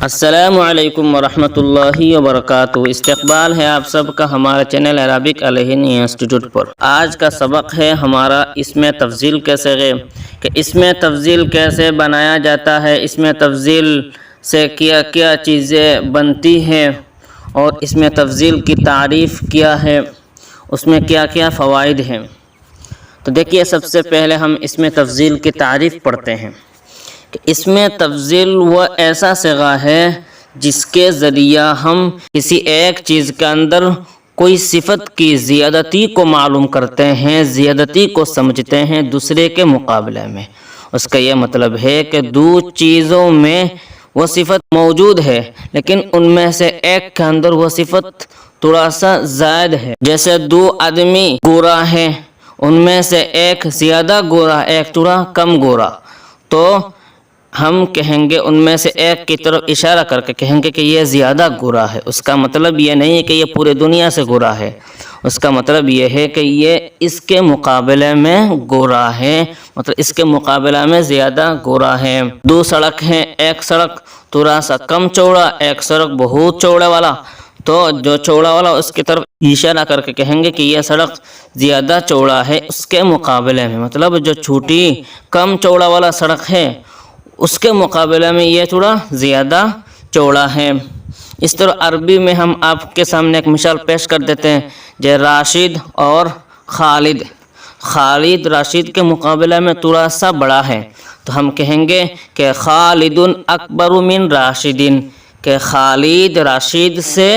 السلام علیکم ورحمۃ اللہ وبرکاتہ۔ استقبال ہے آپ سب کا ہمارا چینل عربک الہین انسٹیٹیوٹ پر۔ آج کا سبق ہے ہمارا اسم تفضیل کے صیغے کہ اسم تفضیل کیسے بنایا جاتا ہے، اسم تفضیل سے کیا کیا چیزیں بنتی ہیں اور اسم تفضیل کی تعریف کیا ہے، اس میں کیا کیا فوائد ہیں۔ تو دیکھیے، سب سے پہلے ہم اسم تفضیل کی تعریف پڑھتے ہیں کہ اسم تفضیل وہ ایسا صیغہ ہے جس کے ذریعہ ہم کسی ایک چیز کے اندر کوئی صفت کی زیادتی کو معلوم کرتے ہیں، زیادتی کو سمجھتے ہیں دوسرے کے مقابلے میں۔ اس کا یہ مطلب ہے کہ دو چیزوں میں وہ صفت موجود ہے لیکن ان میں سے ایک کے اندر وہ صفت تھوڑا سا زائد ہے۔ جیسے دو آدمی گورا ہیں، ان میں سے ایک زیادہ گورا، ایک تھوڑا کم گورا، تو ہم کہیں گے ان میں سے ایک کی طرف اشارہ کر کے کہیں گے کہ یہ زیادہ گورا ہے۔ اس کا مطلب یہ نہیں ہے کہ یہ پورے دنیا سے گورا ہے، اس کا مطلب یہ ہے کہ یہ اس کے مقابلے میں گورا ہے، مطلب اس کے مقابلہ میں زیادہ گورا ہے۔ دو سڑک ہیں، ایک سڑک تھوڑا سا کم چوڑا، ایک سڑک بہت چوڑے والا، تو جو چوڑا والا اس کی طرف اشارہ کر کے کہیں گے کہ یہ سڑک زیادہ چوڑا ہے اس کے مقابلے میں، مطلب جو چھوٹی کم چوڑا والا سڑک ہے اس کے مقابلے میں یہ تھوڑا زیادہ چوڑا ہے۔ اس طرح عربی میں ہم آپ کے سامنے ایک مثال پیش کر دیتے ہیں، جیسے راشد اور خالد۔ خالد راشد کے مقابلے میں تھوڑا سا بڑا ہے، تو ہم کہیں گے کہ خالد اکبر من راشد، کہ خالد راشد سے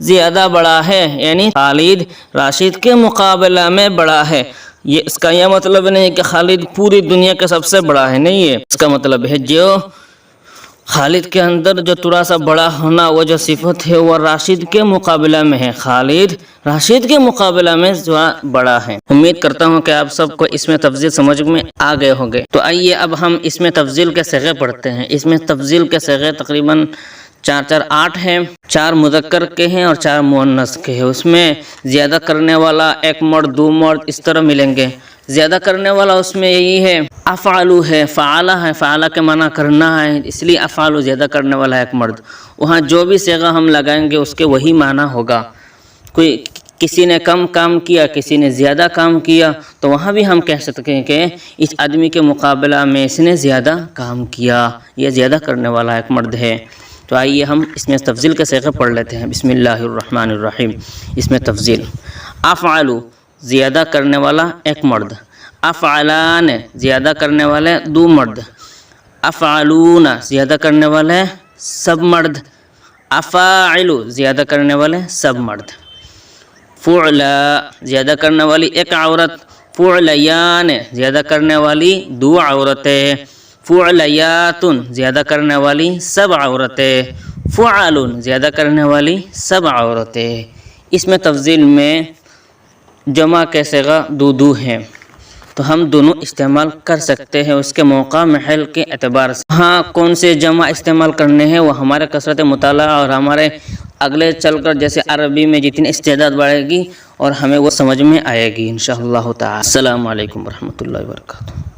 زیادہ بڑا ہے، یعنی خالد راشد کے مقابلہ میں بڑا ہے۔ یہ اس کا یہ مطلب نہیں کہ خالد پوری دنیا کا سب سے بڑا ہے، نہیں ہے۔ اس کا مطلب ہے جو خالد کے اندر جو تھوڑا سا بڑا ہونا، وہ جو صفت ہے وہ راشد کے مقابلہ میں ہے، خالد راشد کے مقابلہ میں بڑا ہے۔ امید کرتا ہوں کہ آپ سب کو اسم تفضیل سمجھ میں آ گئے ہوں گے۔ تو آئیے اب ہم اسم تفضیل کے صیغے پڑھتے ہیں۔ اسم تفضیل کے صیغے تقریباً 8 ہیں، 4 مذکر کے ہیں اور 4 مؤنث کے ہیں۔ اس میں زیادہ کرنے والا ایک مرد، 2 مرد اس طرح ملیں گے۔ زیادہ کرنے والا اس میں یہی ہے، افعلو ہے، فعلہ ہے، فعلہ کے معنی کرنا ہے، اس لیے افعلو زیادہ کرنے والا ایک مرد۔ وہاں جو بھی صیغہ ہم لگائیں گے اس کے وہی معنی ہوگا۔ کوئی کسی نے کم کام کیا، کسی نے زیادہ کام کیا، تو وہاں بھی ہم کہہ سکتے ہیں کہ اس آدمی کے مقابلہ میں اس نے زیادہ کام کیا، یہ زیادہ کرنے والا ایک مرد ہے۔ تو آئیے ہم اس میں تفضیل کے صیغے پڑھ لیتے ہیں۔ بسم اللہ الرحمن الرحیم۔ اس میں تفضیل، افعلو زیادہ کرنے والا ایک مرد، افعلان زیادہ کرنے والے 2 مرد، افعلون زیادہ کرنے والے سب مرد، افاعلو زیادہ کرنے والے سب مرد، فعلا زیادہ کرنے والی ایک عورت، فعلیان زیادہ کرنے والی 2 عورتیں، فعلیات زیادہ کرنے والی سب عورتیں، فعل زیادہ کرنے والی سب عورتیں۔ اس میں تفضیل میں جمع کے صیغہ 2 ہیں، تو ہم دونوں استعمال کر سکتے ہیں اس کے موقع محل کے اعتبار سے۔ ہاں، کون سے جمع استعمال کرنے ہیں وہ ہمارے کثرت مطالعہ اور ہمارے اگلے چل کر جیسے عربی میں جتنی استعداد بڑھے گی اور ہمیں وہ سمجھ میں آئے گی انشاءاللہ تعالی۔ السلام علیکم ورحمۃ اللہ وبرکاتہ۔